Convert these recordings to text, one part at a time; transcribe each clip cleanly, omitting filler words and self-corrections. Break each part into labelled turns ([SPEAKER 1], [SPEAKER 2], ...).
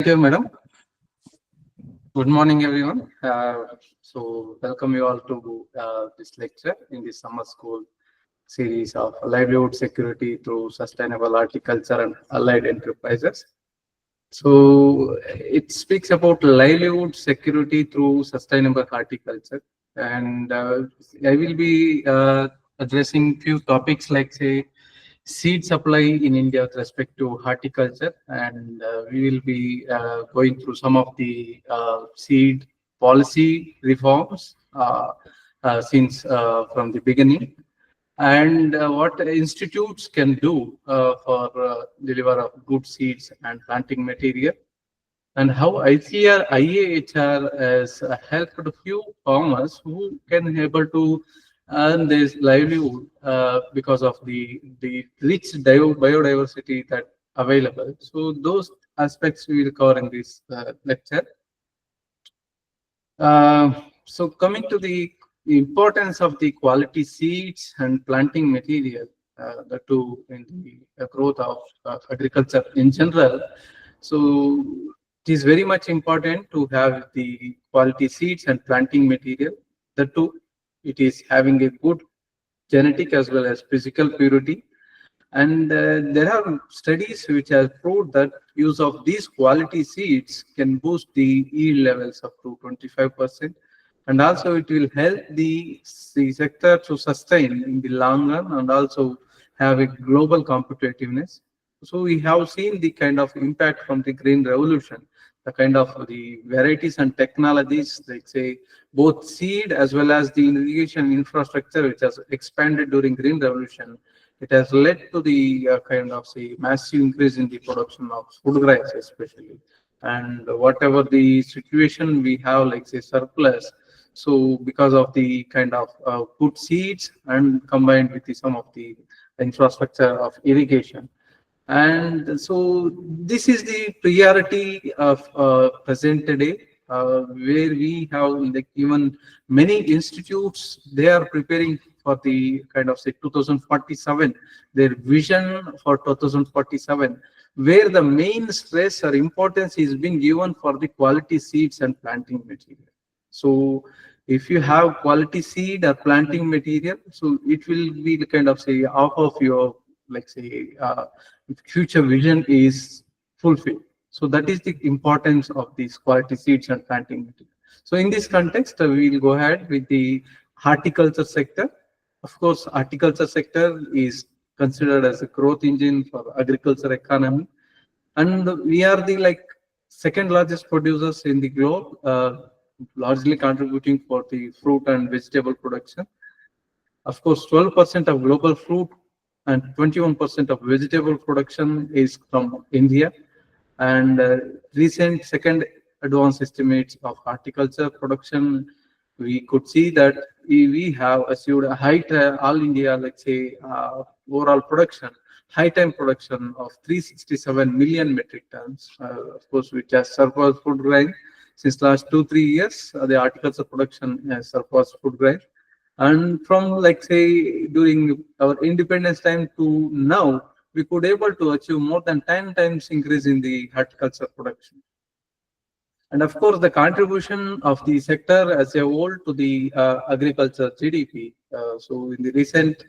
[SPEAKER 1] Thank you, madam. Good morning, everyone. Welcome you all to this lecture in the summer school series of livelihood security through sustainable horticulture and allied enterprises. So, it speaks about livelihood security through sustainable horticulture, and I will be addressing few topics like say seed supply in India with respect to horticulture, and we will be going through some of the seed policy reforms since from the beginning, and what institutes can do for deliver of good seeds and planting material, and how IAHR has helped a few farmers who can able to earn this livelihood because of the rich biodiversity that available. So those aspects we will cover in this lecture. So coming to the importance of the quality seeds and planting material, the two in the growth of agriculture in general. So it is very much important to have the quality seeds and planting material. The two, it is having a good genetic as well as physical purity. And there are studies which have proved that use of these quality seeds can boost the yield levels up to 25%. And also it will help the sector to sustain in the long run and also have a global competitiveness. So we have seen the kind of impact from the green revolution, the kind of the varieties and technologies, like say both seed as well as the irrigation infrastructure, which has expanded during green revolution. It has led to the kind of say massive increase in the production of food grains, especially. And whatever the situation we have, like say surplus, so because of the kind of good seeds and combined with some of the infrastructure of irrigation, and so this is the priority of present day, where we have like even many institutes, they are preparing for the kind of say 2047, their vision for 2047, where the main stress or importance is being given for the quality seeds and planting material. So if you have quality seed or planting material, so it will be the kind of say half of your, like say future vision is fulfilled. So that is the importance of these quality seeds and planting material. So in this context, we will go ahead with the horticulture sector. Of course, horticulture sector is considered as a growth engine for agriculture economy, and we are the like second largest producers in the globe, largely contributing for the fruit and vegetable production. Of course, 12% of global fruit and 21% of vegetable production is from India. And recent second advanced estimates of horticulture production, we could see that we have achieved a high all India, let's say, overall production, high time production of 367 million metric tons, of course, which has surpassed food grain. Since last 2-3 years, the horticulture production has surpassed food grain. And from like say during our independence time to now, we could able to achieve more than 10 times increase in the horticulture production. And of course, the contribution of the sector as a whole to the agriculture GDP. So in the recent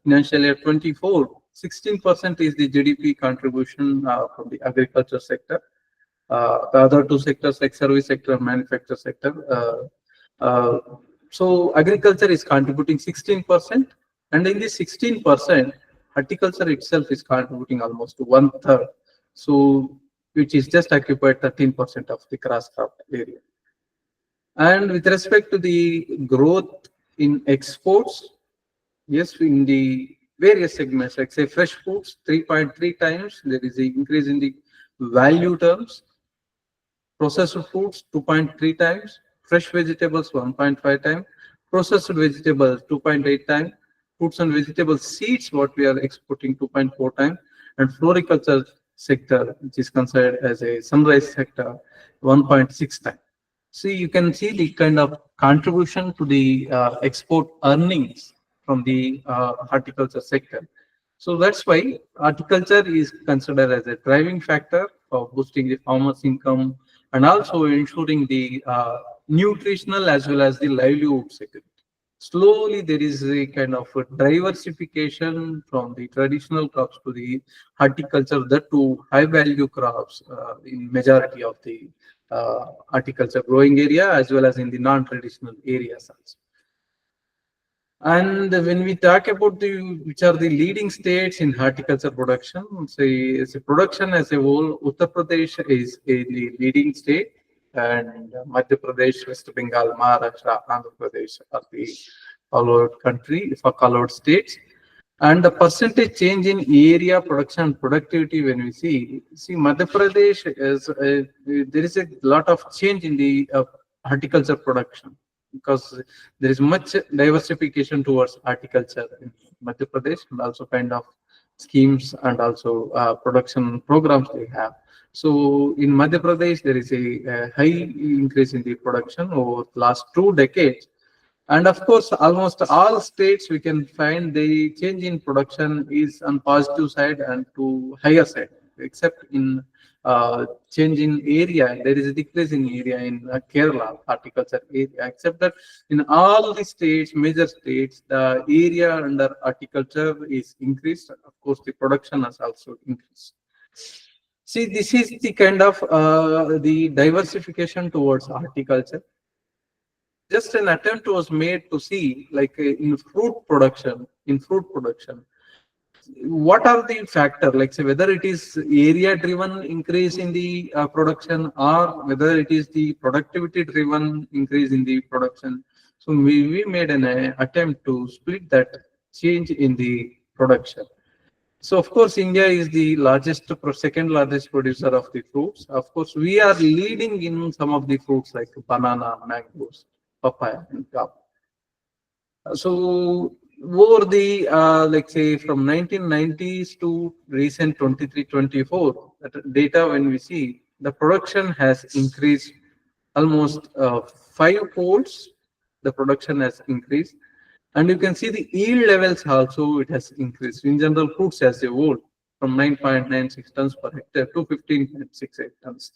[SPEAKER 1] financial year 24, 16% is the GDP contribution from the agriculture sector. The other two sectors like service sector and manufacture sector. So agriculture is contributing 16%, and in this 16%, horticulture itself is contributing almost to 1/3. So which is just occupied 13% of the grass crop area. And with respect to the growth in exports, yes, in the various segments, like say fresh foods, 3.3 times, there is an increase in the value terms. Processed foods, 2.3 times. Fresh vegetables, 1.5 times. Processed vegetables, 2.8 times. Fruits and vegetable seeds, what we are exporting, 2.4 times. And floriculture sector, which is considered as a sunrise sector, 1.6 times. See, you can see the kind of contribution to the export earnings from the horticulture sector. So that's why horticulture is considered as a driving factor for boosting the farmers' income and also ensuring the nutritional as well as the livelihood security. Slowly, there is a kind of a diversification from the traditional crops to the horticulture, that to high value crops in majority of the horticulture growing area as well as in the non-traditional areas also. And when we talk about the which are the leading states in horticulture production, say as a production as a whole, Uttar Pradesh is a leading state, and Madhya Pradesh, West Bengal, Maharashtra, Andhra Pradesh are the followed country for followed states. And the percentage change in area production and productivity, when we see Madhya Pradesh is there is a lot of change in the horticulture production, because there is much diversification towards horticulture in Madhya Pradesh, and also kind of schemes and also production programs they have. So in Madhya Pradesh, there is a high increase in the production over the last 2 decades. And of course, almost all states we can find the change in production is on positive side and to higher side, except in change in area. There is a decrease in area in Kerala horticulture area. Except that in all the states, major states, the area under horticulture is increased. Of course, the production has also increased. See, this is the kind of the diversification towards horticulture. Just an attempt was made to see, like in fruit production, what are the factor, like say whether it is area driven increase in the production, or whether it is the productivity driven increase in the production. So we made an attempt to split that change in the production. So of course, India is the second largest producer of the fruits. Of course, we are leading in some of the fruits like banana, mangoes, papaya, and guava. So over the like say from 1990s to recent 23-24 that data, when we see the production has increased almost 5 folds. The production has increased, and you can see the yield levels also it has increased. In general, fruits as a whole from 9.96 tons per hectare to 15.68 tons.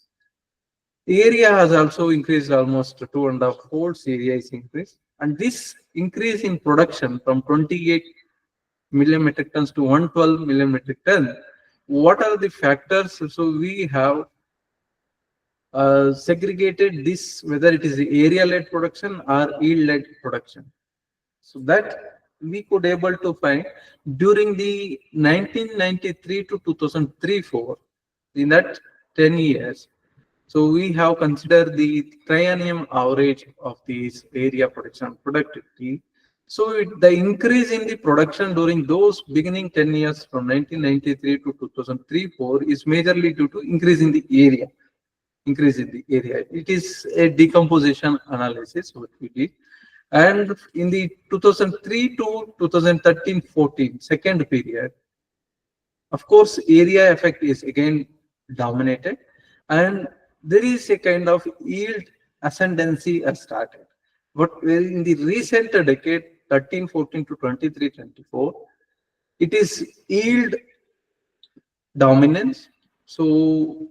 [SPEAKER 1] The area has also increased almost 2.5 folds. Area is increased, and this increase in production from 28 million metric tons to 112 million metric tons. What are the factors? So we have segregated this, whether it is the area-led production or yield-led production. So that we could able to find during the 1993 to 2003-4, in that 10 years. So we have considered the triennium average of this area production productivity. So the increase in the production during those beginning 10 years from 1993 to 2003-4 is majorly due to increase in the area. Increase in the area. It is a decomposition analysis what we did. And in the 2003 to 2013-14 second period, of course, area effect is again dominated, and there is a kind of yield ascendancy has started. But in the recent decade, 13-14 to 23-24, it is yield dominance. So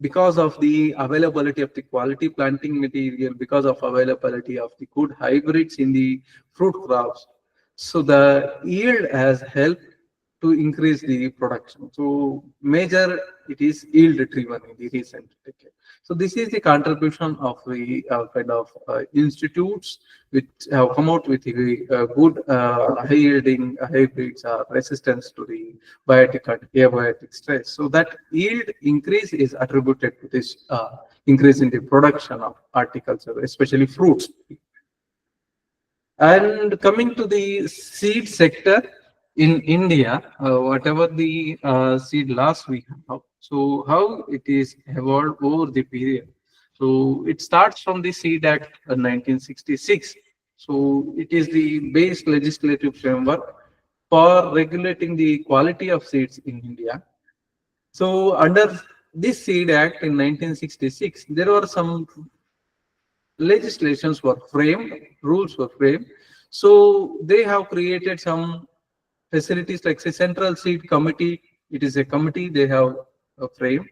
[SPEAKER 1] because of the availability of the quality planting material, because of availability of the good hybrids in the fruit crops, so the yield has helped to increase the production. So major it is yield driven in the recent decade. So this is the contribution of the kind of institutes which have come out with the good high yielding hybrids resistance to the biotic and abiotic stress. So that yield increase is attributed to this increase in the production of horticulture, especially fruits. And coming to the seed sector in India, whatever the seed loss we have, so how it is evolved over the period. So it starts from the Seed Act 1966. So it is the base legislative framework for regulating the quality of seeds in India. So under this Seed Act in 1966, there were some legislations were framed, rules were framed. So they have created some facilities like say Central Seed Committee. It is a committee they have framed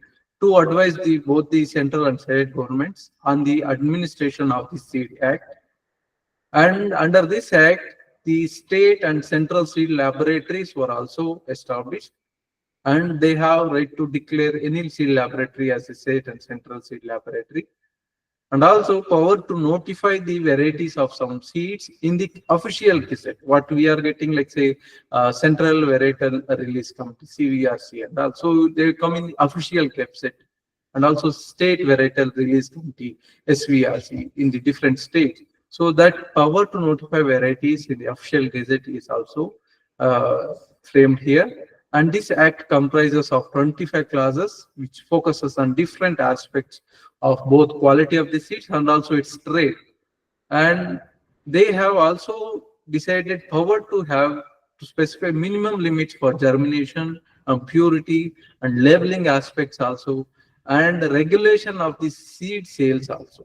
[SPEAKER 1] to advise both the central and state governments on the administration of the Seed Act. And under this act, the state and central seed laboratories were also established, and they have right to declare any seed laboratory as a state and central seed laboratory, and also power to notify the varieties of some seeds in the official gazette. What we are getting, like say, Central Varietal Release Committee (CVRC), and also they come in the official gazette, and also State Varietal Release Committee (SVRC) in the different states. So that power to notify varieties in the official gazette is also framed here. And this act comprises of 25 clauses, which focuses on different aspects of both quality of the seeds and also its trade. And they have also decided power to specify minimum limits for germination and purity and labeling aspects also, and the regulation of the seed sales also.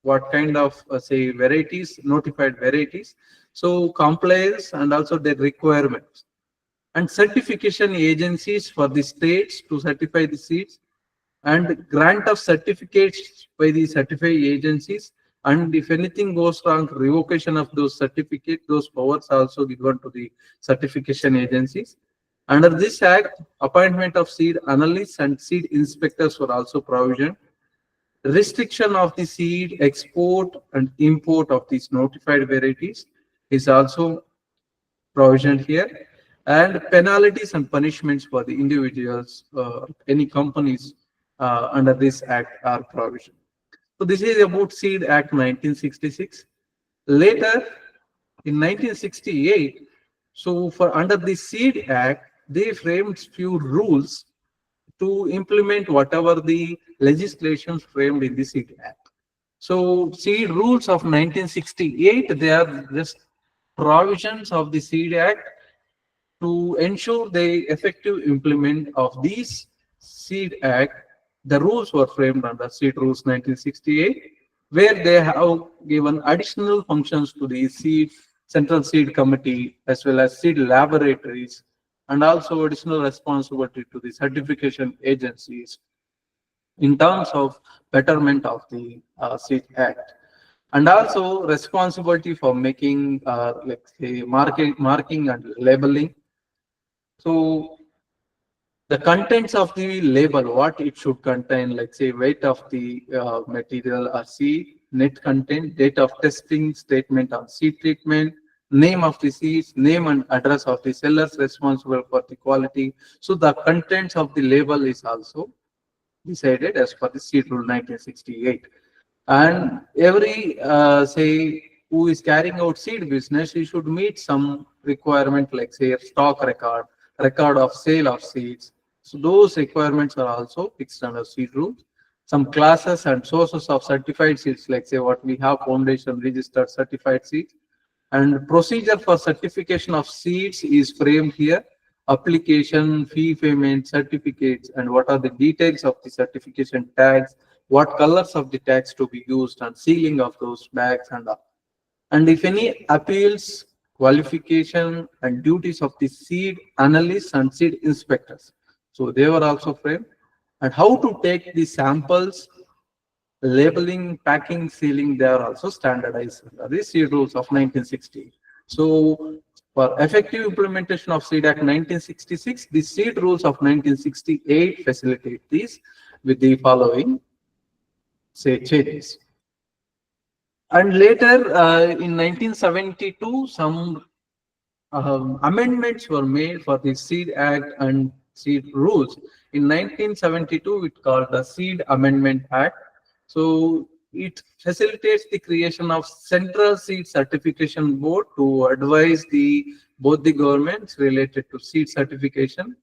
[SPEAKER 1] What kind of say varieties, notified varieties, so compliance and also their requirements, and certification agencies for the states to certify the seeds, and grant of certificates by the certifying agencies, and if anything goes wrong, revocation of those certificates, those powers are also given to the certification agencies. Under this act, appointment of seed analysts and seed inspectors were also provisioned. Restriction of the seed export and import of these notified varieties is also provisioned here, and penalties and punishments for the individuals, any companies under this act are provisioned. So this is about Seed Act 1966. Later, in 1968, so for under the Seed Act, they framed few rules to implement whatever the legislation framed in the Seed Act. So seed rules of 1968, they are just provisions of the Seed Act to ensure the effective implement of these Seed Act. The rules were framed under Seed Rules 1968, where they have given additional functions to the Central Seed Committee as well as seed laboratories, and also additional responsibility to the certification agencies in terms of betterment of the Seed Act, and also responsibility for making like say marking and labeling. So the contents of the label, what it should contain, like say weight of the material or seed, net content, date of testing, statement on seed treatment, name of the seeds, name and address of the sellers responsible for the quality. So the contents of the label is also decided as per the Seed Rule 1968. And every say who is carrying out seed business, he should meet some requirement like say stock record of sale of seeds. So those requirements are also fixed under Seed Rules. Some classes and sources of certified seeds, like say what we have, foundation registered certified seeds, and procedure for certification of seeds is framed here. Application, fee payment, certificates, and what are the details of the certification tags, what colors of the tags to be used, and sealing of those bags and all. And if any appeals, qualification and duties of the seed analysts and seed inspectors. So they were also framed. And how to take the samples, labeling, packing, sealing, they are also standardized under the Seed Rules of 1960. So for effective implementation of Seed Act 1966, the Seed Rules of 1968 facilitate these with the following say changes. And later in 1972, some amendments were made for the Seed Act and Seed Rules. In 1972, it called the Seed Amendment Act. So it facilitates the creation of Central Seed Certification Board to advise both the governments related to seed certification.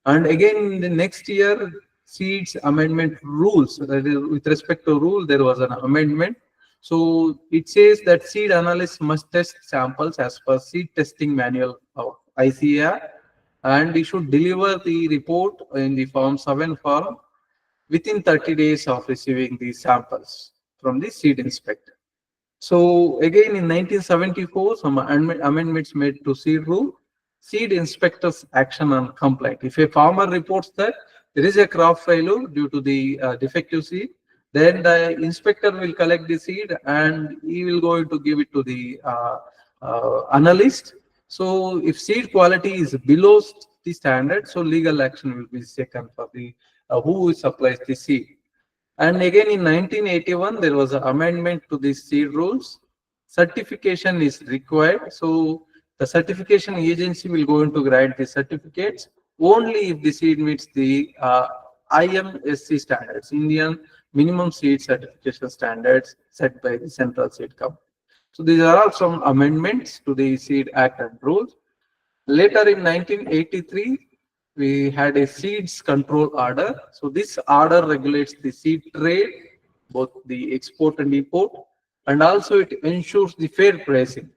[SPEAKER 1] And again, in the next year, Seeds Amendment Rules, that is, with respect to rule, there was an amendment. So it says that seed analysts must test samples as per seed testing manual of ICAR, and he should deliver the report in the Form 7 form within 30 days of receiving the samples from the seed inspector. So again in 1974, some amendments made to seed rule. Seed inspector's action on complaint. If a farmer reports that there is a crop failure due to the defective seed, then the inspector will collect the seed and he will going to give it to the analyst. So if seed quality is below the standard, so legal action will be taken for the who supplies the seed. And again in 1981, there was an amendment to the seed rules. Certification is required. So the certification agency will go into grant the certificates only if the seed meets the IMSC standards, Indian Minimum Seed Certification Standards set by the Central Seed Company. So these are all some amendments to the Seed Act and rules. Later in 1983, we had a seeds control order. So this order regulates the seed trade, both the export and import, and also it ensures the fair pricing,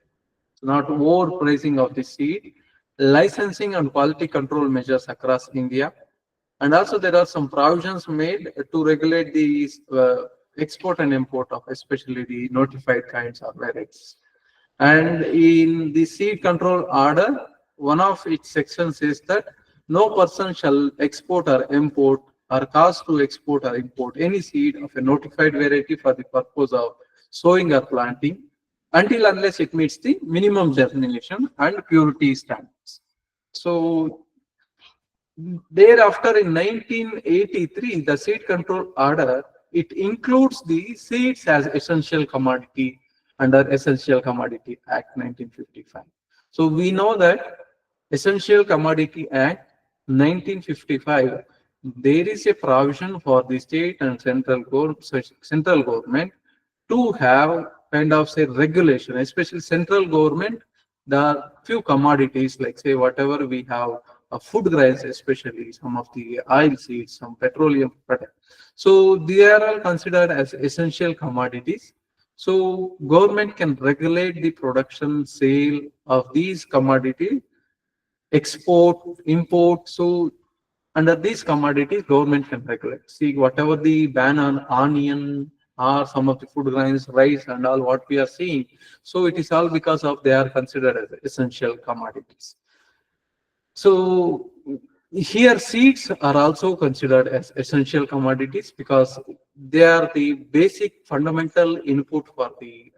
[SPEAKER 1] so not overpricing of the seed, licensing and quality control measures across India. And also there are some provisions made to regulate the export and import of especially the notified kinds of varieties. And in the seed control order, one of its sections says that no person shall export or import or cause to export or import any seed of a notified variety for the purpose of sowing or planting until unless it meets the minimum germination and purity standards. So thereafter, in 1983, the seed control order, it includes the seeds as essential commodity under Essential Commodity Act 1955. So we know that Essential Commodity Act 1955, there is a provision for the state and central government to have kind of say regulation, especially central government. The few commodities like say whatever we have food grains, especially some of the oil seeds, some petroleum products. So they are all considered as essential commodities. So government can regulate the production, sale of these commodities, export, import. So under these commodities, government can regulate. See, whatever the ban on onion or some of the food grains, rice and all what we are seeing. So it is all because of they are considered as essential commodities. So here seeds are also considered as essential commodities because they are the basic fundamental input for the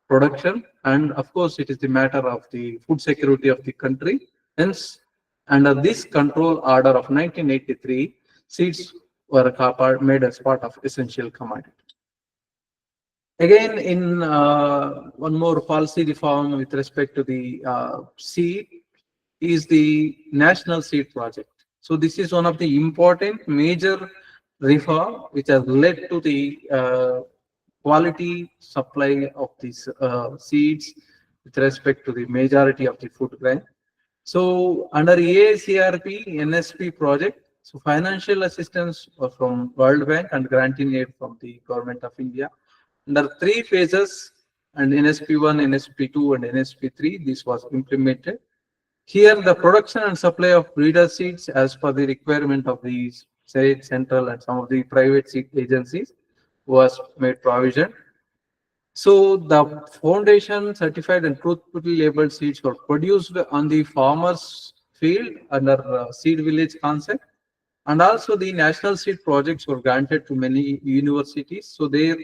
[SPEAKER 1] production, and of course it is the matter of the food security of the country. Hence, under this control order of 1983, seeds were made as part of essential commodity. Again, in one more policy reform with respect to the seed is the National Seed Project. So this is one of the important major reform which has led to the quality supply of these seeds with respect to the majority of the food grain. So under AACRP NSP project, so financial assistance from World Bank and granting aid from the Government of India. Under 3 phases and NSP1, NSP2 and NSP3, this was implemented. Here, the production and supply of breeder seeds as per the requirement of the state, central, and some of the private seed agencies was made provision. So the foundation certified and truthfully labeled seeds were produced on the farmer's field under seed village concept. And also the national seed projects were granted to many universities. So their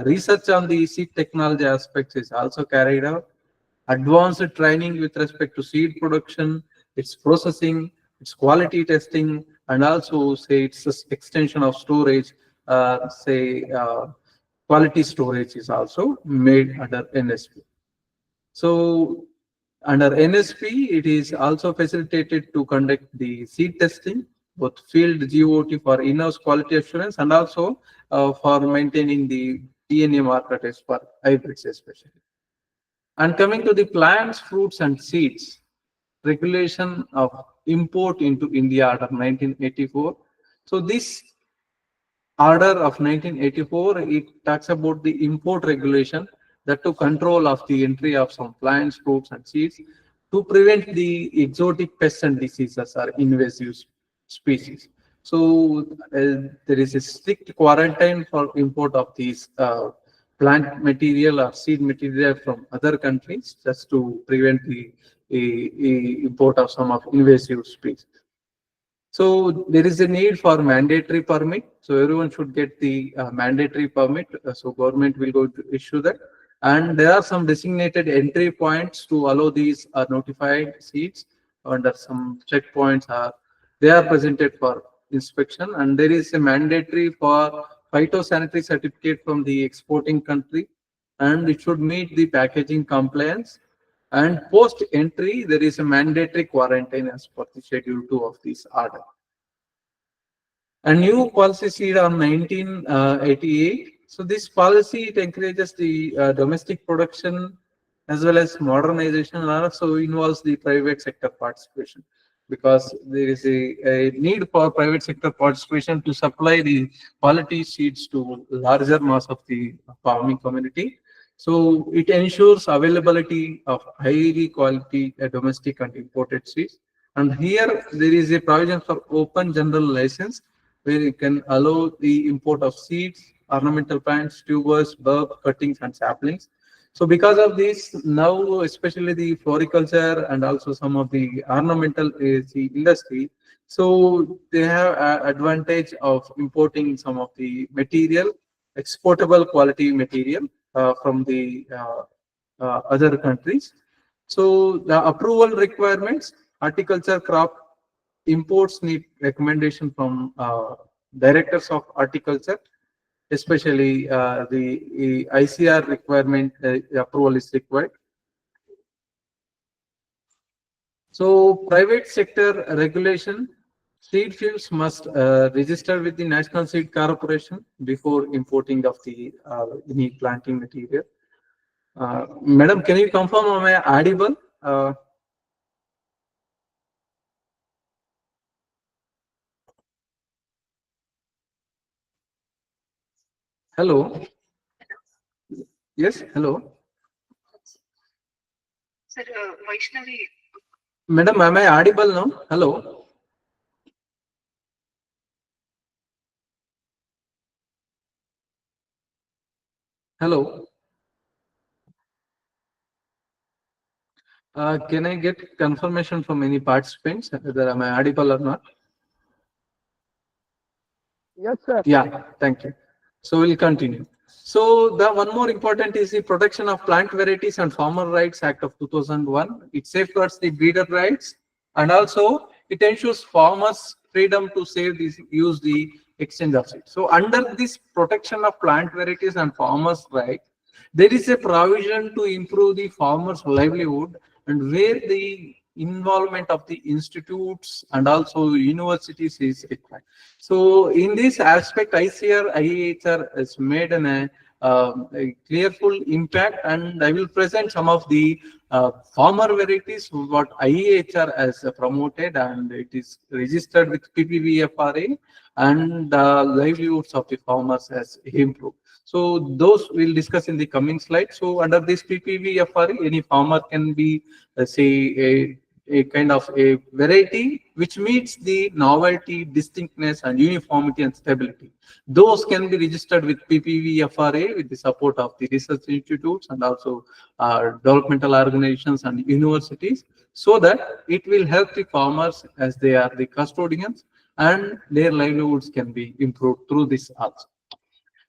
[SPEAKER 1] research on the seed technology aspects is also carried out. Advanced training with respect to seed production, its processing, its quality testing, and also say its extension of storage, quality storage is also made under NSP. So under NSP, it is also facilitated to conduct the seed testing, both field GOT for in-house quality assurance and also for maintaining the DNA marker test for hybrids especially. And coming to the plants, fruits and seeds, regulation of import into India order 1984. So this order of 1984, it talks about the import regulation that to control of the entry of some plants, fruits and seeds to prevent the exotic pests and diseases or invasive species. So there is a strict quarantine for import of these plant material or seed material from other countries just to prevent the import of some of invasive species. So there is a need for mandatory permit. So everyone should get the mandatory permit. So government will go to issue that. And there are some designated entry points to allow these notified seats. Under some checkpoints are they are presented for inspection. And there is a mandatory for phytosanitary certificate from the exporting country, and it should meet the packaging compliance. And post entry, there is a mandatory quarantine as per the schedule 2 of this order. A new policy seed on 1988. So this policy, it encourages the domestic production as well as modernization, and also involves the private sector participation, because there is a need for private sector participation to supply the quality seeds to larger mass of the farming community. So it ensures availability of highly quality domestic and imported seeds. And here there is a provision for open general license, where you can allow the import of seeds, ornamental plants, tubers, bulb cuttings, and saplings. So because of this, now especially the floriculture and also some of the ornamental the industry, so they have advantage of importing some of the material, exportable quality material from the other countries. So the approval requirements, horticulture crop imports need recommendation from directors of horticulture, especially the ICR requirement approval is required. So private sector regulation, seed fields must register with the National Seed Corporation before importing of the any planting material. Madam, can you confirm, am I audible? Hello. Yes, hello.
[SPEAKER 2] Sir, Vaishnavi.
[SPEAKER 1] Madam, am I audible now? Hello. Hello. Can I get confirmation from any participants whether am I audible or not?
[SPEAKER 3] Yes, sir.
[SPEAKER 1] Yeah, thank you. So we'll continue. So the one more important is the Protection of Plant Varieties and Farmer Rights Act of 2001. It safeguards the breeder rights, and also it ensures farmers freedom to save this, use the exchange of seeds. So under this Protection of Plant Varieties and Farmers Rights, there is a provision to improve the farmers' livelihood, and where the involvement of the institutes and also universities is required. So in this aspect, ICR, IAHR has made a clearful impact, and I will present some of the farmer varieties what IAHR has promoted, and it is registered with PPVFRA, and livelihoods of the farmers has improved. So those we'll discuss in the coming slide. So under this PPVFRA, any farmer can be say a kind of a variety which meets the novelty, distinctness, and uniformity and stability. Those can be registered with PPVFRA with the support of the research institutes and also developmental organizations and universities, so that it will help the farmers as they are the custodians, and their livelihoods can be improved through this also.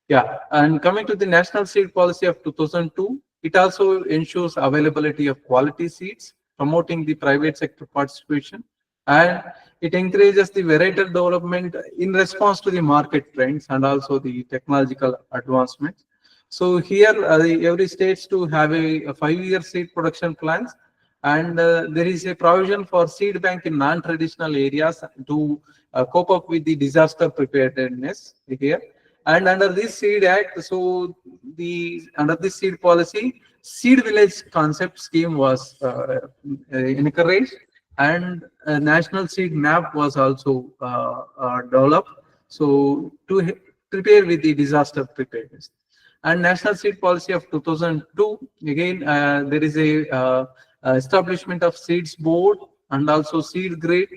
[SPEAKER 1] Yeah, and coming to the National Seed Policy of 2002, it also ensures availability of quality seeds, promoting the private sector participation, and it encourages the varietal development in response to the market trends and also the technological advancements. So here, every states to have a 5-year seed production plans, and there is a provision for seed bank in non-traditional areas to cope up with the disaster preparedness here. And under this seed act, so the under this seed policy, seed village concept scheme was encouraged, and a national seed map was also developed, so to prepare with the disaster preparedness. And National Seed Policy of 2002, again there is a establishment of seeds board and also seed grade,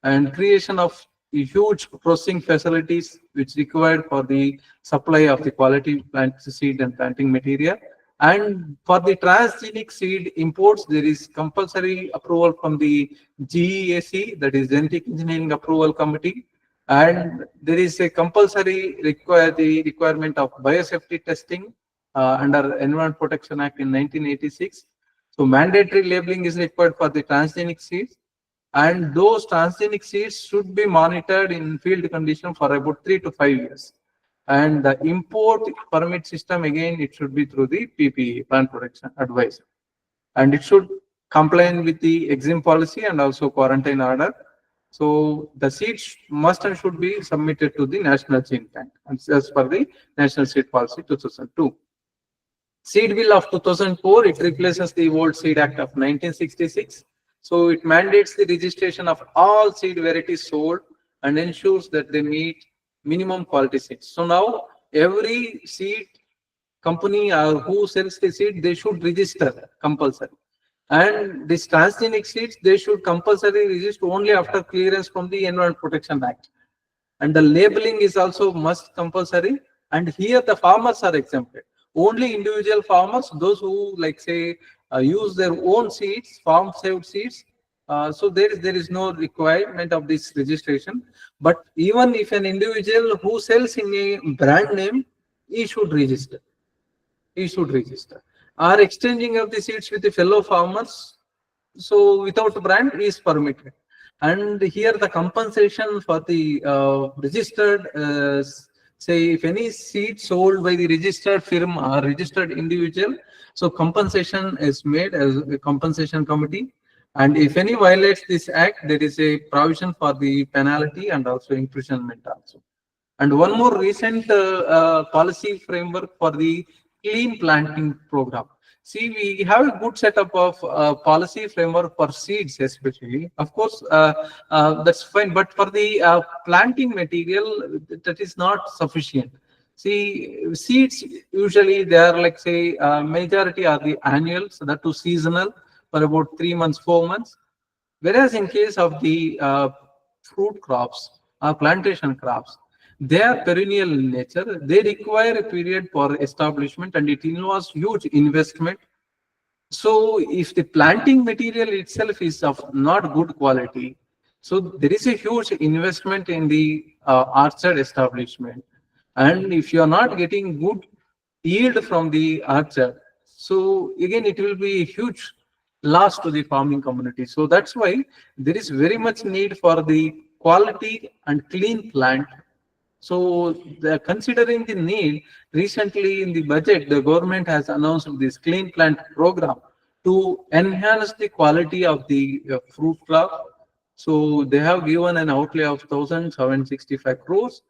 [SPEAKER 1] and creation of huge processing facilities which required for the supply of the quality plant seed and planting material. And for the transgenic seed imports, there is compulsory approval from the GEAC, that is Genetic Engineering Approval Committee, and there is a compulsory requirement of biosafety testing under Environment Protection Act in 1986. So mandatory labeling is required for the transgenic seeds, and those transgenic seeds should be monitored in field condition for about 3 to 5 years. And the import permit system, again, it should be through the PPA, Plant Protection Advisor, and it should comply with the EXIM policy and also quarantine order. So the seeds must and should be submitted to the National Seed Bank, and as per the National Seed Policy 2002. Seed Bill of 2004, it replaces the old Seed Act of 1966. So it mandates the registration of all seed varieties sold and ensures that they meet minimum quality seeds. So now every seed company or who sells the seed, they should register compulsory. And these transgenic seeds, they should compulsory register only after clearance from the Environment Protection Act. And the labeling is also must compulsory. And here the farmers are exempted. Only individual farmers, those who like say use their own seeds, farm saved seeds. So there is no requirement of this registration. But even if an individual who sells in a brand name, he should register. He should register. Or exchanging of the seeds with the fellow farmers, so without brand is permitted. And here the compensation for the registered, say if any seed sold by the registered firm or registered individual, so compensation is made as a compensation committee. And if any violates this act, there is a provision for the penalty and also imprisonment also. And one more recent policy framework for the clean planting program. See, we have a good setup of policy framework for seeds, especially. Of course, that's fine. But for the planting material, that is not sufficient. See, seeds usually they are like say majority are the annuals, so that too seasonal for about 3 months, 4 months. Whereas in case of the fruit crops or plantation crops, they are perennial in nature. They require a period for establishment and it involves huge investment. So if the planting material itself is of not good quality, so there is a huge investment in the orchard establishment. And if you are not getting good yield from the orchard, so again it will be a huge loss to the farming community. So that's why there is very much need for the quality and clean plant. So considering the need, recently in the budget, the government has announced this clean plant program to enhance the quality of the fruit crop. So they have given an outlay of 1,765 crores.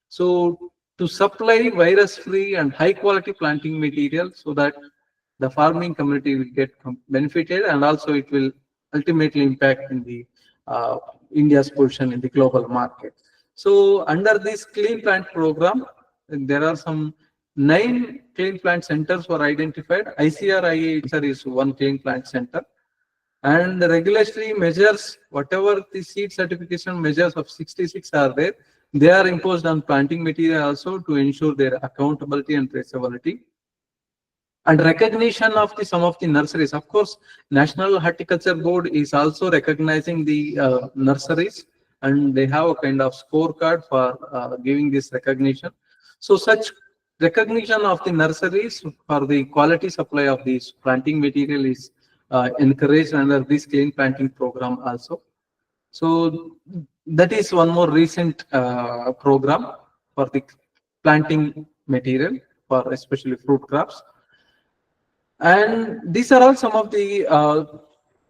[SPEAKER 1] So to supply virus-free and high-quality planting material so that the farming community will get benefited, and also it will ultimately impact in the India's position in the global market. So under this clean plant program, there are some 9 clean plant centers were identified. ICR is one clean plant center. And the regulatory measures, whatever the seed certification measures of 66 are there, they are imposed on planting material also to ensure their accountability and traceability. And recognition of the some of the nurseries. Of course, National Horticulture Board is also recognizing the nurseries, and they have a kind of scorecard for giving this recognition. So such recognition of the nurseries for the quality supply of this planting material is encouraged under this clean planting program also. So that is one more recent program for the planting material for especially fruit crops. And these are all some of the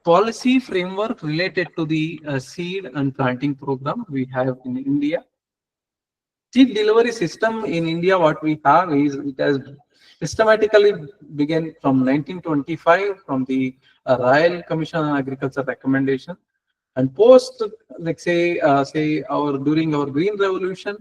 [SPEAKER 1] policy framework related to the seed and planting program we have in India. Seed delivery system in India, what we have is it has systematically began from 1925 from the Royal Commission on Agriculture recommendation, and post like say during our Green Revolution,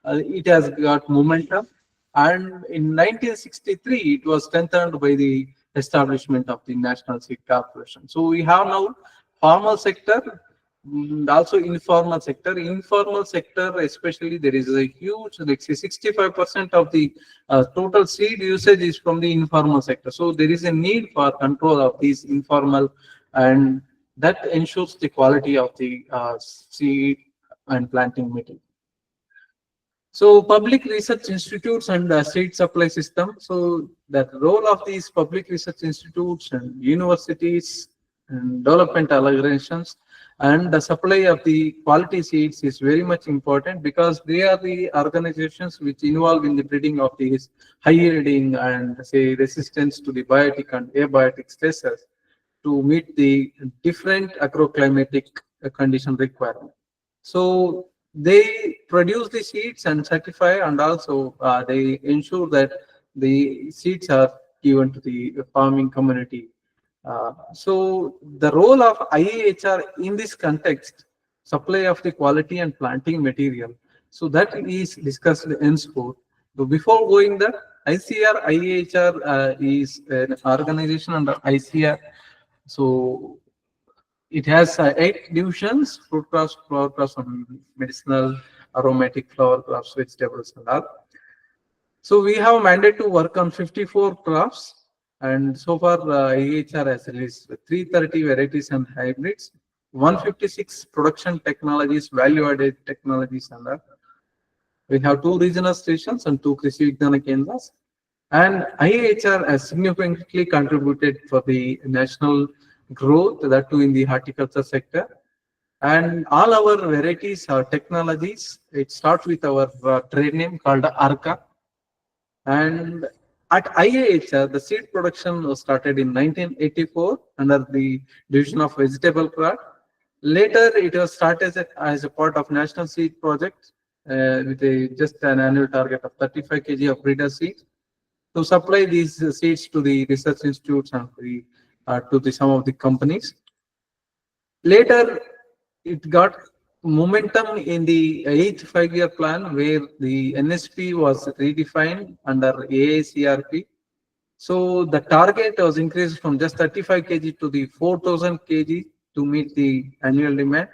[SPEAKER 1] it has got momentum. And in 1963, it was strengthened by the establishment of the National Seed Corporation. So we have now farmer sector Also informal sector. Informal sector, especially, there is a huge, like say 65% of the total seed usage is from the informal sector. So there is a need for control of these informal, and that ensures the quality of the seed and planting material. So public research institutes and seed supply system. So the role of these public research institutes and universities and development organizations and the supply of the quality seeds is very much important, because they are the organizations which involve in the breeding of these high yielding and say resistance to the biotic and abiotic stresses to meet the different agroclimatic condition requirement. So they produce the seeds and certify, and also they ensure that the seeds are given to the farming community. So the role of IAHR in this context, supply of the quality and planting material. So that is discussed in sport. So before going there, ICR, IAHR is an organization under ICR. So it has 8 divisions: fruit crops, flower crops, and medicinal, aromatic flower crops, vegetables, and all. So we have mandate to work on 54 crops, and so far AHR has released 330 varieties and hybrids, 156 production technologies, value-added technologies, and all. We have 2 regional stations and 2 Krishi Vignana Kendras. And IAHR has significantly contributed for the national growth, that too in the horticulture sector. And all our varieties or technologies, it starts with our trade name called ARCA. And at IAHR, the seed production was started in 1984 under the division of vegetable crop. Later, it was started as a part of National Seed Project with just an annual target of 35 kg of breeder seeds to supply these seeds to the research institutes and to the some of the companies. Later, it got momentum in the 8th 5-year plan, where the NSP was redefined under AICRP. So the target was increased from just 35 kg to the 4,000 kg to meet the annual demand.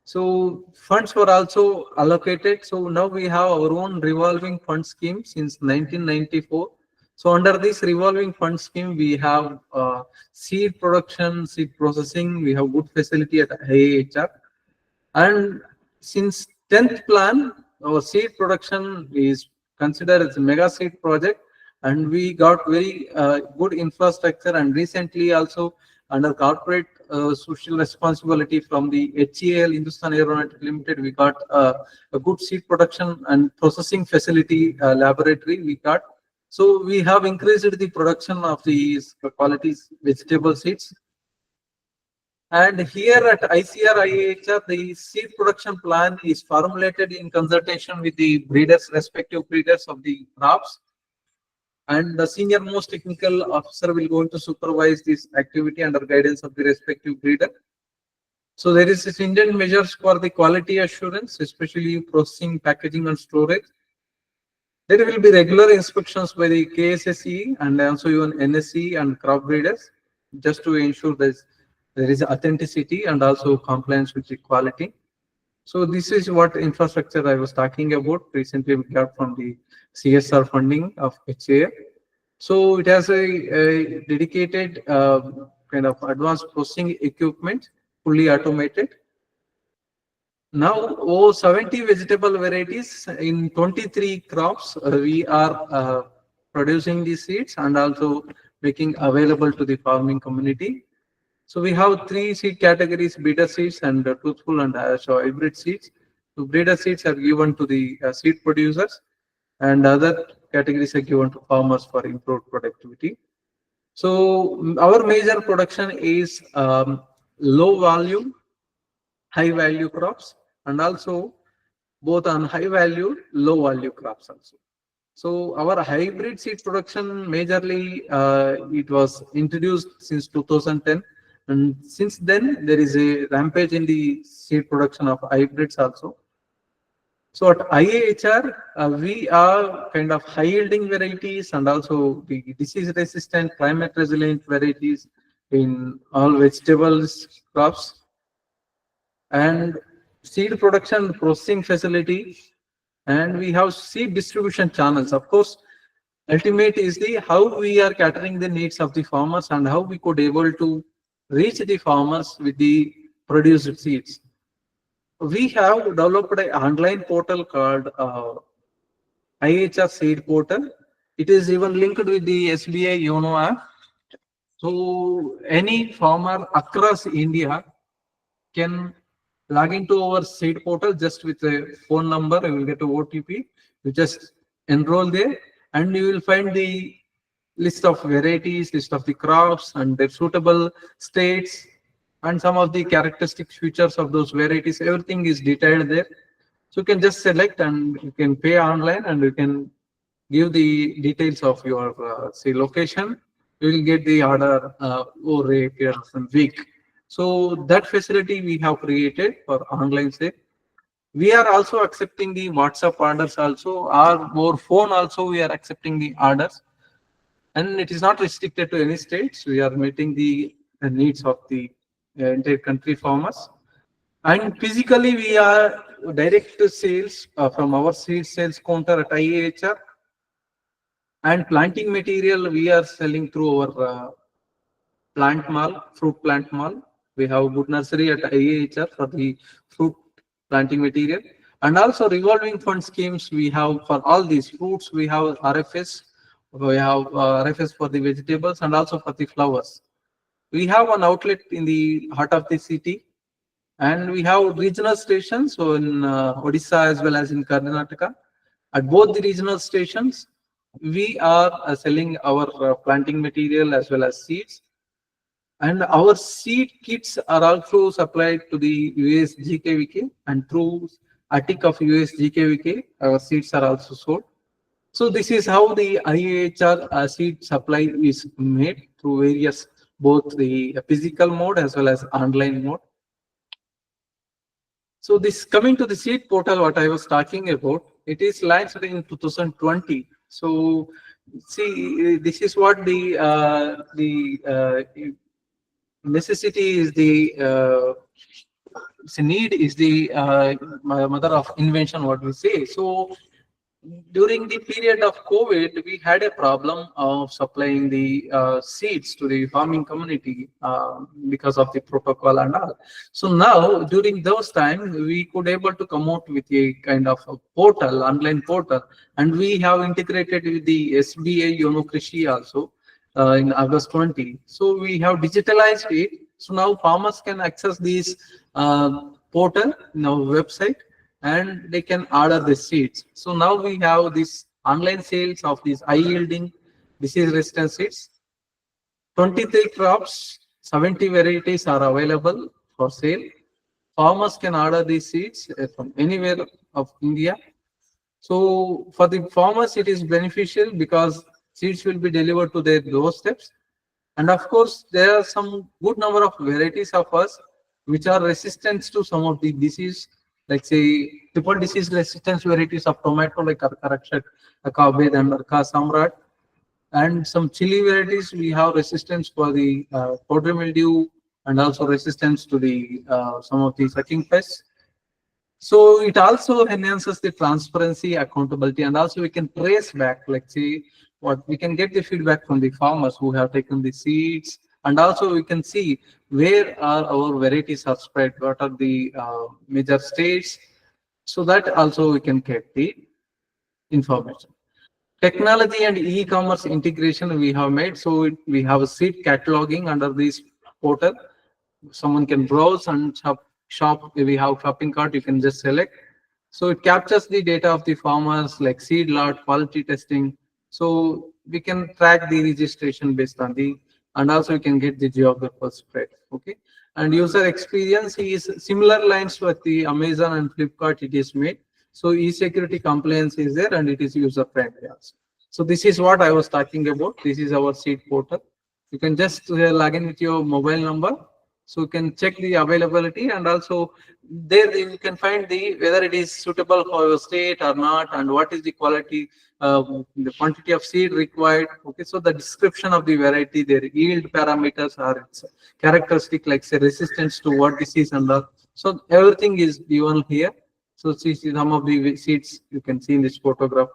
[SPEAKER 1] So funds were also allocated. So now we have our own revolving fund scheme since 1994. So under this revolving fund scheme, we have seed production, seed processing. We have good facility at IAHR. And since 10th plan, our seed production is considered as a mega seed project, and we got very good infrastructure. And recently also under corporate social responsibility from the HEL Hindustan Aeronautic Limited, we got a good seed production and processing facility laboratory we got. So we have increased the production of these quality vegetable seeds. And here at ICR IAHR, the seed production plan is formulated in consultation with the breeders, respective breeders of the crops. And the senior most technical officer will go to supervise this activity under guidance of the respective breeder. So there is stringent measures for the quality assurance, especially processing, packaging, and storage. There will be regular inspections by the KSSE and also even NSE and crop breeders, just to ensure that there is authenticity and also compliance with the quality. So this is what infrastructure I was talking about. Recently we got from the CSR funding of HAF. So it has a dedicated kind of advanced processing equipment, fully automated. Now, 70 vegetable varieties in 23 crops. We are producing these seeds and also making available to the farming community. So we have 3 seed categories: breeder seeds and truthful and so hybrid seeds. So breeder seeds are given to the seed producers, and other categories are given to farmers for improved productivity. So our major production is low volume, high value crops, and also both on high value, low value crops also. So our hybrid seed production majorly it was introduced since 2010, and since then there is a rampage in the seed production of hybrids also. So at IAHR, we are kind of high yielding varieties and also the disease resistant, climate resilient varieties in all vegetables crops. and seed production processing facility, and we have seed distribution channels. Of course, ultimate is the how we are catering the needs of the farmers and how we could able to reach the farmers with the produced seeds. We have developed an online portal called IHR Seed Portal. It is even linked with the SBI Yono app. So any farmer across India can log into our seed portal just with a phone number. You will get a OTP. You just enroll there, and you will find the list of varieties, list of the crops, and their suitable states, and some of the characteristic features of those varieties. Everything is detailed there. So you can just select and you can pay online, and you can give the details of your say location. You will get the order over a period of a week. So that facility we have created for online sale. We are also accepting the WhatsApp orders also, or more phone also we are accepting the orders, and it is not restricted to any states. We are meeting the needs of the entire country farmers. And physically we are direct sales from our seed sales counter at IAHR, and planting material we are selling through our plant mall, fruit plant mall. We have good nursery at IAHR for the fruit planting material. And also revolving fund schemes we have for all these fruits. We have RFS, we have RFS for the vegetables and also for the flowers. We have an outlet in the heart of the city, and we have regional stations, so in Odisha as well as in Karnataka. At both the regional stations, we are selling our planting material as well as seeds. And our seed kits are also supplied to the US GKVK, and through attic of US GKVK, our seeds are also sold. So this is how the IAHR seed supply is made through various, both the physical mode as well as online mode. So this coming to the seed portal, what I was talking about, it is launched in 2020. So see, this is what the necessity is the need is the mother of invention, what we say. So during the period of COVID, we had a problem of supplying the seeds to the farming community because of the protocol and all. So now, during those times, we could able to come out with a kind of a portal, online portal, and we have integrated with the SBA Yono Krishi also in August 20. So we have digitalized it. So now farmers can access these portal in our website, and they can order the seeds. So now we have this online sales of these high yielding disease resistant seeds. 23 crops, 70 varieties are available for sale. Farmers can order these seeds from anywhere of India. So for the farmers, it is beneficial because seeds will be delivered to their doorsteps. And of course, there are some good number of varieties of us which are resistant to some of the disease, like say triple disease resistance varieties of tomato like Karakshat, Akabed and Arka Samrat. And some chili varieties, we have resistance for the powdery mildew and also resistance to the some of the sucking pests. So it also enhances the transparency, accountability, and also we can trace back, like say, what we can get the feedback from the farmers who have taken the seeds, and also we can see where are our varieties are spread, what are the major states, so that also we can get the information. Technology and e-commerce integration we have made, so we have a seed cataloging under this portal. Someone can browse and shop. We have shopping cart, you can just select. So it captures the data of the farmers like seed lot, quality testing. So we can track the registration based on the, and also you can get the geographical spread. Okay. And user experience is similar lines with the Amazon and Flipkart it is made. So e-security compliance is there and it is user friendly also. So this is what I was talking about. This is our seed portal. You can just log in with your mobile number. So you can check the availability, and also there you can find the whether it is suitable for your state or not, and what is the quality, the quantity of seed required. Okay, so the description of the variety, their yield parameters, or its characteristic like say resistance to what disease and all. So everything is given here. So see some of the seeds you can see in this photograph.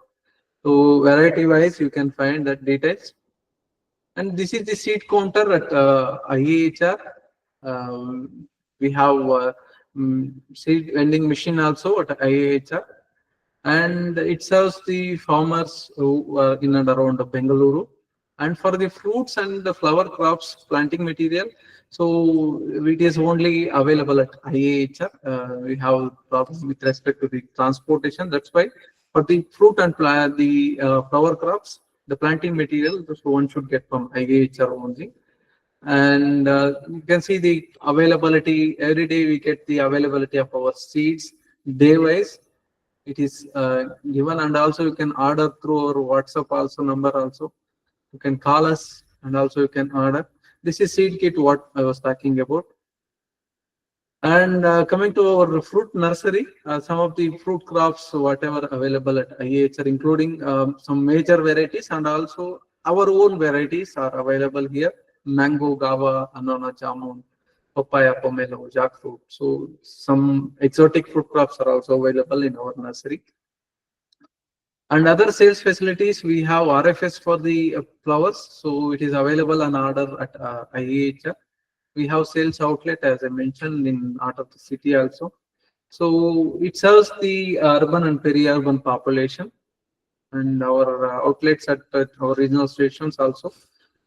[SPEAKER 1] So variety wise, you can find that details. And this is the seed counter at IAHR. We have seed vending machine also at IAHR, and it serves the farmers who are in and around Bengaluru. And for the fruits and the flower crops planting material, so it is only available at IAHR. We have problems with respect to the transportation. That's why for the fruit and flower crops, the planting material, so one should get from IAHR only. And you can see the availability. Every day we get the availability of our seeds day wise. It is given, and also you can order through our WhatsApp also number also. You can call us, and also you can order. This is seed kit what I was talking about. And coming to our fruit nursery, some of the fruit crops whatever available at IAHR, including some major varieties, and also our own varieties are available here: mango, guava, anana, jamun, papaya, pomelo, jackfruit. So some exotic fruit crops are also available in our nursery. And other sales facilities, we have RFS for the flowers. So it is available on order at IAHR. We have sales outlet, as I mentioned, in out of the city also. So it serves the urban and peri-urban population. And our outlets at our regional stations also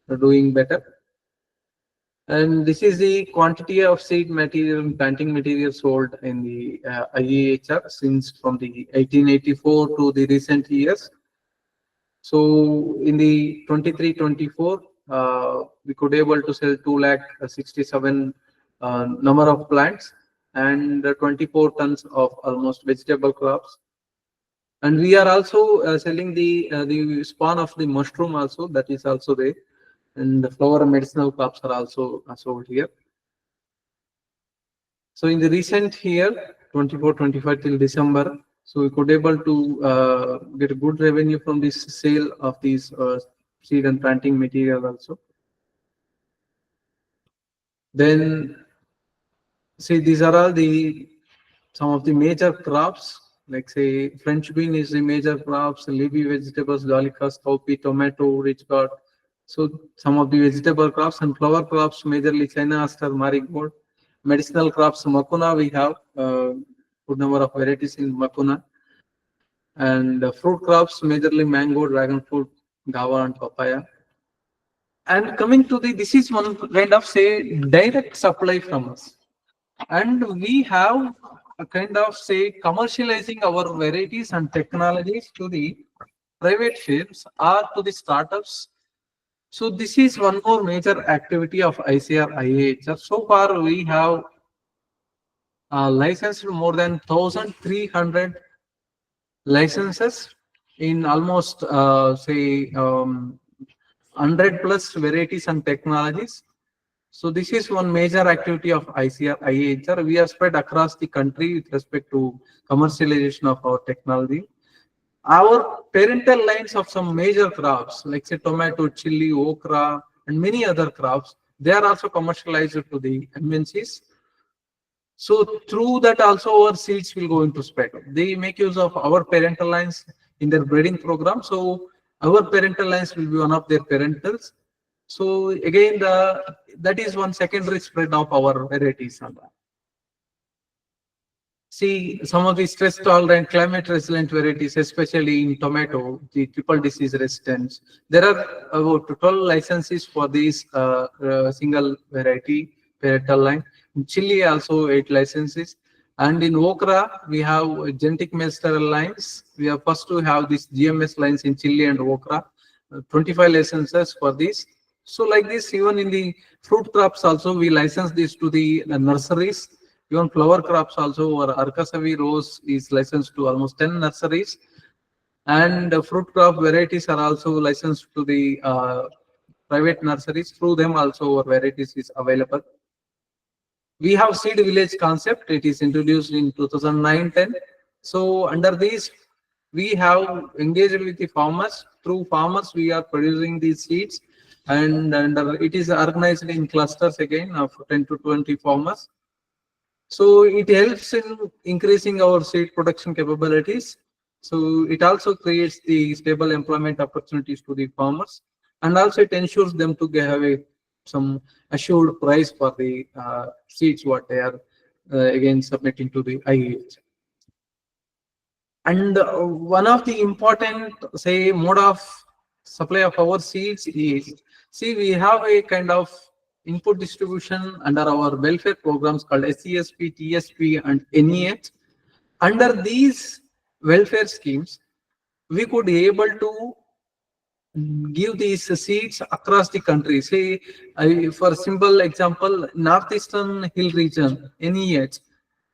[SPEAKER 1] are doing better. And this is the quantity of seed material and planting material sold in the IAHR since from the 1884 to the recent years. So in the 23-24, we could able to sell 2,67,000 number of plants and 24 tons of almost vegetable crops. And we are also selling the spawn of the mushroom also, that is also there. And the flower and medicinal crops are also sold here. So in the recent year, 24-25 till December, so we could able to get a good revenue from this sale of these seed and planting material also. Then see, these are all the some of the major crops, like say French bean is the major crops, leafy vegetables, dolichos, cowpea, tomato, rich gourd. So some of the vegetable crops and flower crops, majorly China aster, marigold. Medicinal crops, Makuna, we have good number of varieties in Makuna. And fruit crops, majorly mango, dragon fruit, guava, and papaya. And coming to this is one kind of say direct supply from us. And we have a kind of say commercializing our varieties and technologies to the private firms or to the startups. So this is one more major activity of ICR IAHR. So far we have licensed more than 1,300 licenses in almost say 100 plus varieties and technologies. So this is one major activity of ICR IAHR. We are spread across the country with respect to commercialization of our technology. Our parental lines of some major crops like say tomato, chili, okra, and many other crops, they are also commercialized to the MNCs. So through that also our seeds will go into spread. They make use of our parental lines in their breeding program. So our parental lines will be one of their parentals. So again, that is one secondary spread of our varieties. See some of the stress tolerant, climate resilient varieties, especially in tomato, the triple disease resistance. There are about 12 licenses for these single variety parental line. In chili also 8 licenses. And in okra, we have genetic master lines. We are first to have these GMS lines in chili and okra, 25 licenses for these. So like this, even in the fruit crops also, we license this to the nurseries. Even flower crops also, our Arkasavi rose is licensed to almost 10 nurseries. And fruit crop varieties are also licensed to the private nurseries. Through them also our varieties is available. We have seed village concept. It is introduced in 2009-10. So under this, we have engaged with the farmers. Through farmers, we are producing these seeds, and it is organized in clusters again of 10 to 20 farmers. So it helps in increasing our seed production capabilities. So it also creates the stable employment opportunities to the farmers, and also it ensures them to have some assured price for the seeds what they are again submitting to the IEH. And one of the important, say, mode of supply of our seeds is, see, we have a kind of input distribution under our welfare programs called SESP, TSP, and NEH. Under these welfare schemes, we could be able to give these seeds across the country. Say, for simple example, northeastern hill region, NEH.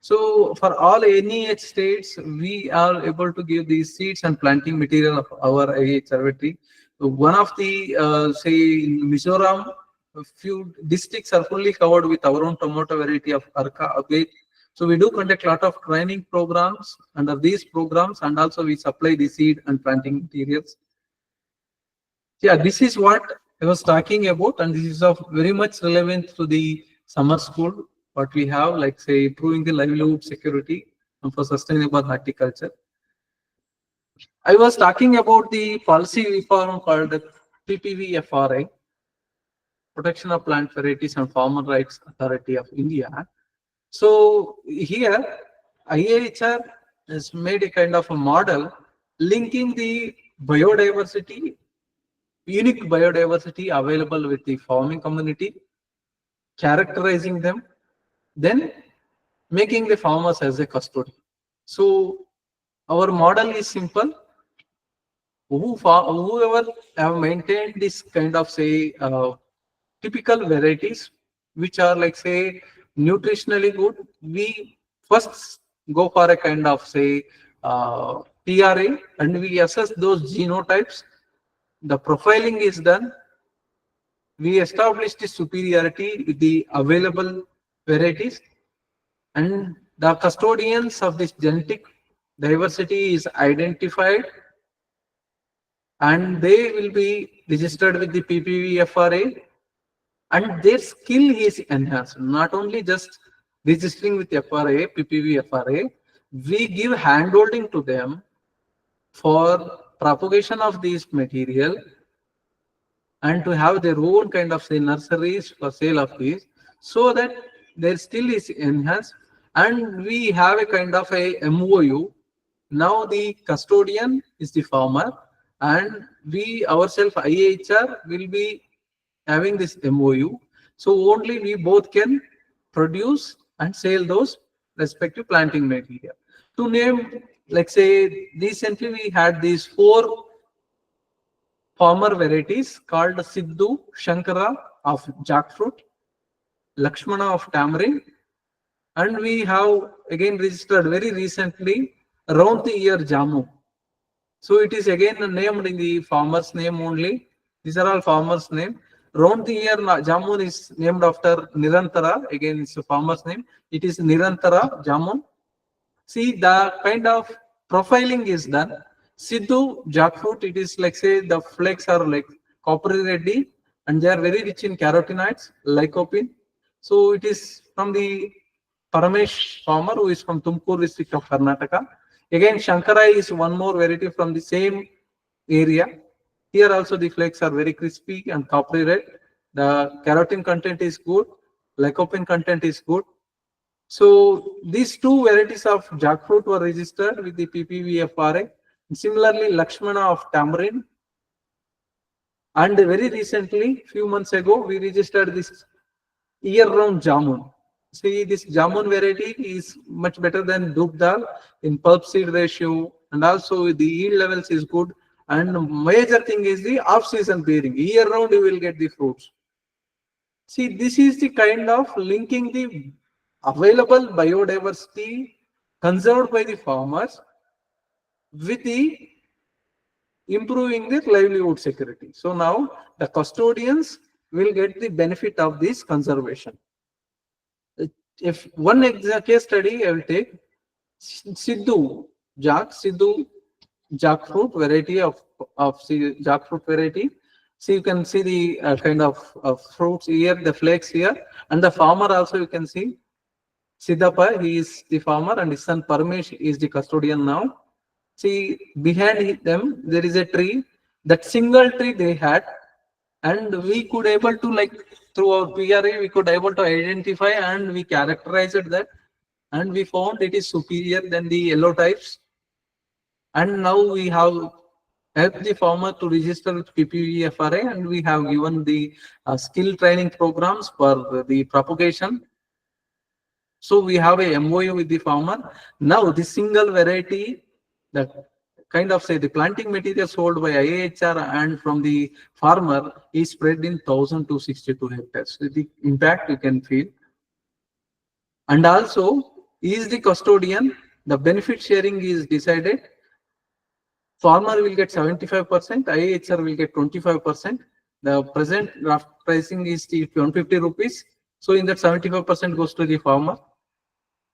[SPEAKER 1] So for all NEH states, we are able to give these seeds and planting material of our IH survey. One of the, say, in Mizoram, a few districts are fully covered with our own tomato variety of Arka Agate. So we do conduct a lot of training programs under these programs, and also we supply the seed and planting materials. Yeah, this is what I was talking about, and this is of very much relevant to the summer school, what we have, like say, improving the livelihood security and for sustainable horticulture. I was talking about the policy reform called the PPVFRI, Protection of Plant Varieties and Farmer Rights Authority of India. So here, IAHR has made a kind of a model linking the biodiversity, unique biodiversity available with the farming community, characterizing them, then making the farmers as a custodian. So our model is simple. Whoever have maintained this kind of, say, typical varieties which are like, say, nutritionally good, we first go for a kind of, say, TRA, and we assess those genotypes. The profiling is done. We establish the superiority with the available varieties, and the custodians of this genetic diversity is identified, and they will be registered with the PPVFRA, and their skill is enhanced. Not only just registering with FRA, PPVFRA, we give handholding to them for propagation of this material and to have their own kind of, say, nurseries for sale of these, so that their skill is enhanced. And we have a kind of a MOU. Now the custodian is the farmer, and we ourselves, IHR, will be having this MOU. So only we both can produce and sell those respective planting material. To name, like say, recently we had these 4 farmer varieties called Siddhu, Shankara of jackfruit, Lakshmana of tamarind, and we have again registered very recently around the year Jamu. So it is again named in the farmer's name only. These are all farmer's name. Round the year Jamun is named after Nirantara. Again, it's a farmer's name. It is Nirantara Jamun. See, the kind of profiling is done. Siddhu jackfruit, it is like, say, the flakes are like coppery reddy, and they are very rich in carotenoids, lycopene. So it is from the Paramesh farmer who is from Tumkur district of Karnataka. Again, Shankara is one more variety from the same area. Here also the flakes are very crispy and coppery red. The carotene content is good. Lycopene content is good. So these 2 varieties of jackfruit were registered with the PPVFRA. Similarly, Lakshmana of tamarind. And very recently, few months ago, we registered this year-round jamun. See, this jamun variety is much better than Dub Dal in pulp seed ratio, and also the yield levels is good. And major thing is the off-season bearing. Year-round, you will get the fruits. See, this is the kind of linking the available biodiversity conserved by the farmers with the improving their livelihood security. So now the custodians will get the benefit of this conservation. If one case study I will take, Siddhu jackfruit variety of jackfruit variety. So you can see the kind of fruits here, the flakes here, and the farmer also you can see. Siddhappa, he is the farmer, and his son Parmesh is the custodian now. See, behind them, there is a tree. That single tree they had, and we could able to, like, through our PRA, we could able to identify and we characterized that, and we found it is superior than the yellow types. And now we have helped the farmer to register with PPVFRA, and we have given the skill training programs for the propagation. So we have a MOU with the farmer. Now the single variety, the kind of say the planting material sold by IAHR and from the farmer is spread in 1,262 hectares. So the impact you can feel. And also, is the custodian, the benefit sharing is decided. Farmer will get 75%, IAHR will get 25%. The present draft pricing is the 150 rupees. So in that 75% goes to the farmer.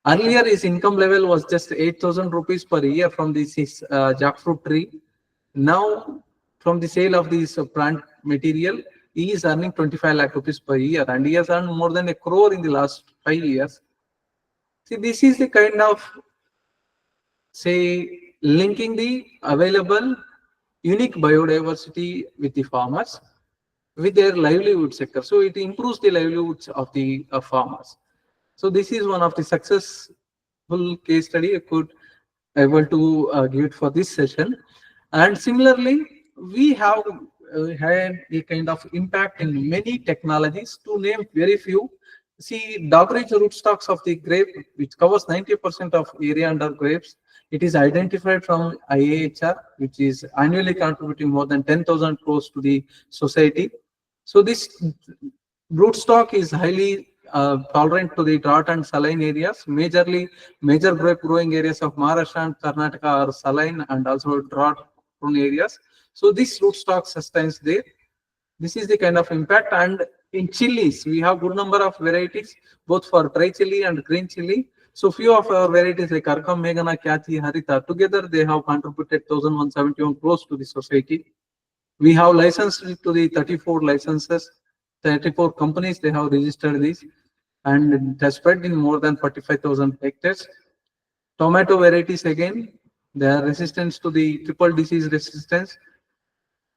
[SPEAKER 1] Earlier, his income level was just 8,000 rupees per year from this jackfruit tree. Now, from the sale of this plant material, he is earning 25 lakh rupees per year, and he has earned more than 1 crore in the last 5 years. See, this is the kind of, say, linking the available unique biodiversity with the farmers with their livelihood sector. So it improves the livelihoods of the farmers. So this is one of the successful case study I could able to give it for this session. And similarly, we have had a kind of impact in many technologies. To name very few, see, doggerage rootstocks of the grape, which covers 90% of area under grapes. It is identified from IAHR, which is annually contributing more than 10,000 crores to the society. So this rootstock is highly tolerant to the drought and saline areas. Major grape growing areas of Maharashtra and Karnataka are saline and also drought prone areas. So this rootstock sustains there. This is the kind of impact. And in chilies, we have good number of varieties, both for dry chili and green chili. So few of our varieties like Arkam, Meghana, Kyachi, Harita, together they have contributed 1,171 crores to the society. We have licensed to the 34 licenses, 34 companies, they have registered this, and it has spread in more than 45,000 hectares. Tomato varieties again, they are resistant to the triple disease resistance.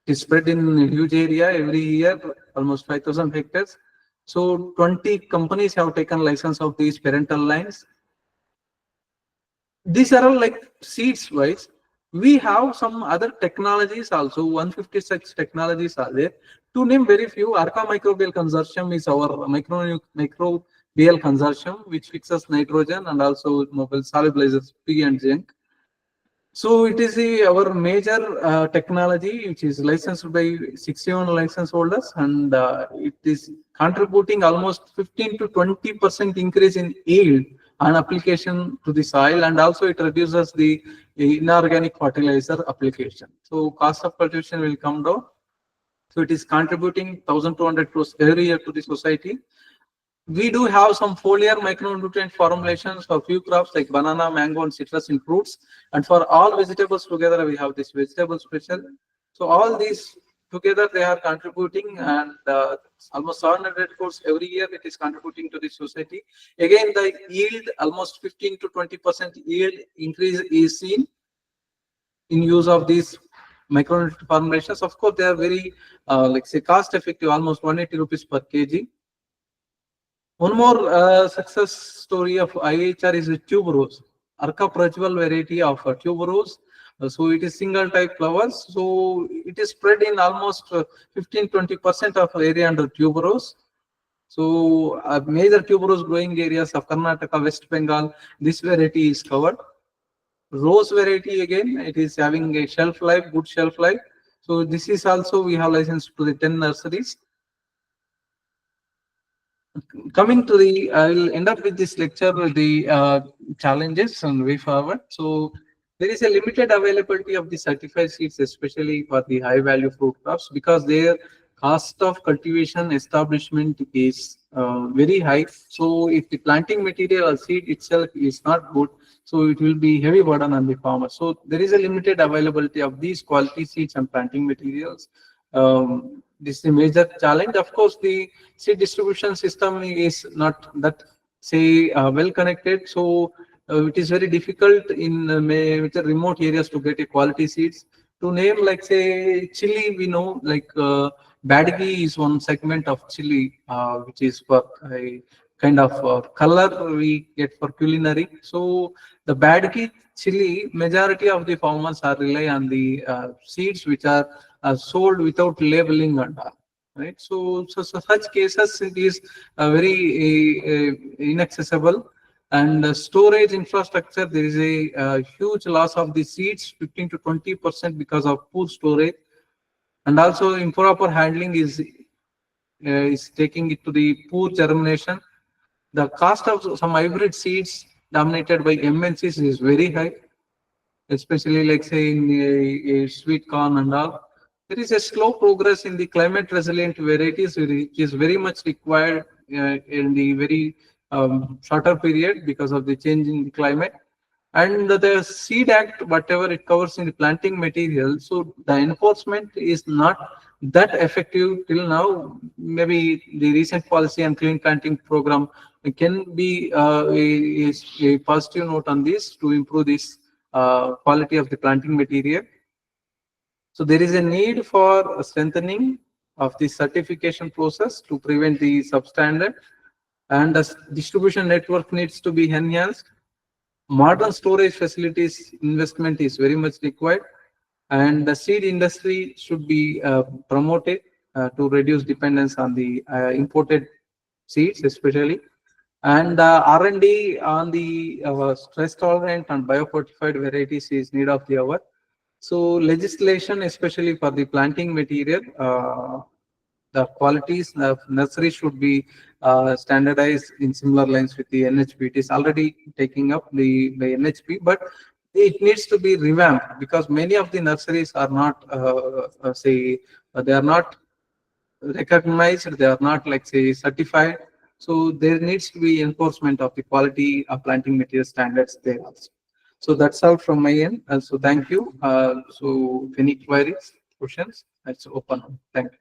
[SPEAKER 1] It is spread in a huge area every year, almost 5,000 hectares. So 20 companies have taken license of these parental lines. These are all like seeds wise. We have some other technologies also, 150 such technologies are there. To name very few, Arca microbial consortium is our microbial consortium, which fixes nitrogen and also mobile solubilizes P and zinc. So it is our major technology, which is licensed by 61 license holders, and it is contributing almost 15 to 20% increase in yield on application to the soil, and also it reduces the inorganic fertilizer application. So cost of cultivation will come down. So it is contributing 1,200 crores every year to the society. We do have some foliar micronutrient formulations for few crops like banana, mango, and citrus in fruits. And for all vegetables together, we have this vegetable special. So all these together, they are contributing, and almost 700 crores every year it is contributing to the society. Again, the yield, almost 15 to 20% yield increase is seen in use of these micronutrient formulations. Of course, they are very, like say, cost effective, almost 180 rupees per kg. One more success story of IHR is with tuberose, Arca prajuval variety of tuberose. So it is single type flowers. So it is spread in almost 15-20% of area under tuberose. So major tuberose growing areas of Karnataka, West Bengal, this variety is covered. Rose variety again, it is having a shelf life, good shelf life. So this is also we have licensed to the 10 nurseries. Coming to the, I will end up with this lecture with the challenges and way forward. So there is a limited availability of the certified seeds, especially for the high value fruit crops, because their cost of cultivation establishment is very high. So if the planting material or seed itself is not good, so it will be heavy burden on the farmer. So there is a limited availability of these quality seeds and planting materials. This is a major challenge. Of course, the seed distribution system is not that say well connected. So it is very difficult in with the remote areas to get a quality seeds. To name like say chili, we know like badgi is one segment of chili, which is for a kind of color we get for culinary. So the badgi chili, majority of the farmers are rely on the seeds which are sold without labeling and all, right? So such cases it is very inaccessible. And storage infrastructure, there is a huge loss of the seeds, 15 to 20% because of poor storage. And also improper handling is taking it to the poor germination. The cost of some hybrid seeds dominated by MNCs is very high, especially like say in sweet corn and all. There is a slow progress in the climate resilient varieties, which is very much required in the very shorter period because of the change in the climate. And the Seed Act, whatever it covers in the planting material, so the enforcement is not that effective till now. Maybe the recent policy and clean planting program can be a positive note on this to improve this quality of the planting material. So there is a need for strengthening of the certification process to prevent the substandard, and the distribution network needs to be enhanced. Modern storage facilities investment is very much required, and the seed industry should be promoted to reduce dependence on the imported seeds, especially. And R&D on the stress tolerant and biofortified varieties is need of the hour. So legislation, especially for the planting material, the qualities of nursery should be standardized in similar lines with the NHP. It is already taking up the NHP, but it needs to be revamped because many of the nurseries are not, they are not recognized, they are not like say certified. So there needs to be enforcement of the quality of planting material standards there also. So that's all from my end. So thank you. So if any queries, questions, it's open. Thank you.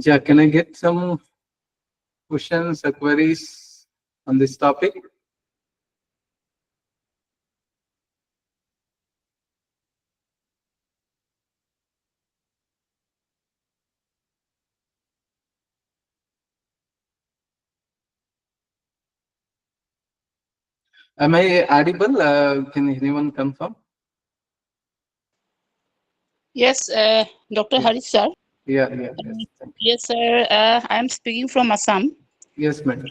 [SPEAKER 1] Yeah, can I get some questions or queries on this topic? Am I audible? Can anyone confirm?
[SPEAKER 2] Yes, Dr.
[SPEAKER 1] Yes.
[SPEAKER 2] Harish sir.
[SPEAKER 1] Yeah, yes. Thank you.
[SPEAKER 2] Yes, sir. I am speaking from Assam.
[SPEAKER 1] Yes, madam.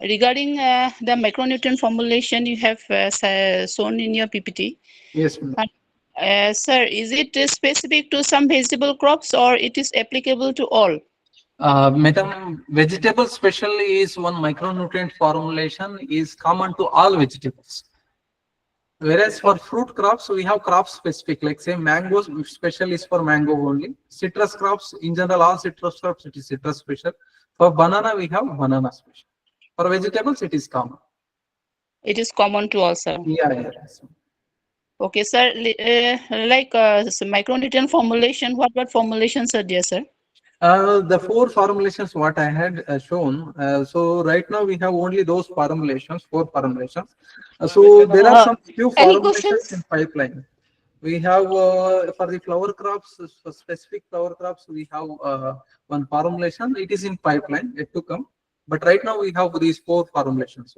[SPEAKER 2] Regarding the micronutrient formulation you have shown in your PPT,
[SPEAKER 1] Yes, madam.
[SPEAKER 2] sir, is it specific to some vegetable crops or it is applicable to all?
[SPEAKER 1] Madam, vegetable special is one micronutrient formulation is common to all vegetables. Whereas for fruit crops, we have crop specific, like say mangoes special is for mango only. Citrus crops, in general, all citrus crops, it is citrus special. For banana, we have banana special. For vegetables, it is common.
[SPEAKER 2] It is common to all, sir.
[SPEAKER 1] Yeah, yeah. Yes.
[SPEAKER 2] Okay, sir. Like micronutrient formulation, what formulations are there, sir?
[SPEAKER 1] The four formulations what I had shown. So right now we have only those formulations, four formulations. So there are some few
[SPEAKER 2] Any
[SPEAKER 1] formulations in
[SPEAKER 2] questions?
[SPEAKER 1] pipeline. We have for the flower crops, for specific flower crops, we have one formulation. It is in pipeline, yet to come. But right now we have these four formulations.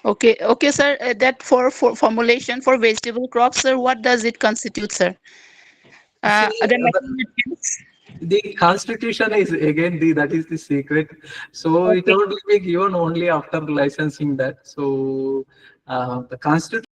[SPEAKER 2] Okay, sir. That for formulation for vegetable crops, sir, what does it constitute, sir?
[SPEAKER 1] See,
[SPEAKER 2] The micronutrients.
[SPEAKER 1] the constitution is again the that is the secret. So it
[SPEAKER 2] Okay.
[SPEAKER 1] only be given only after licensing that. So the constitution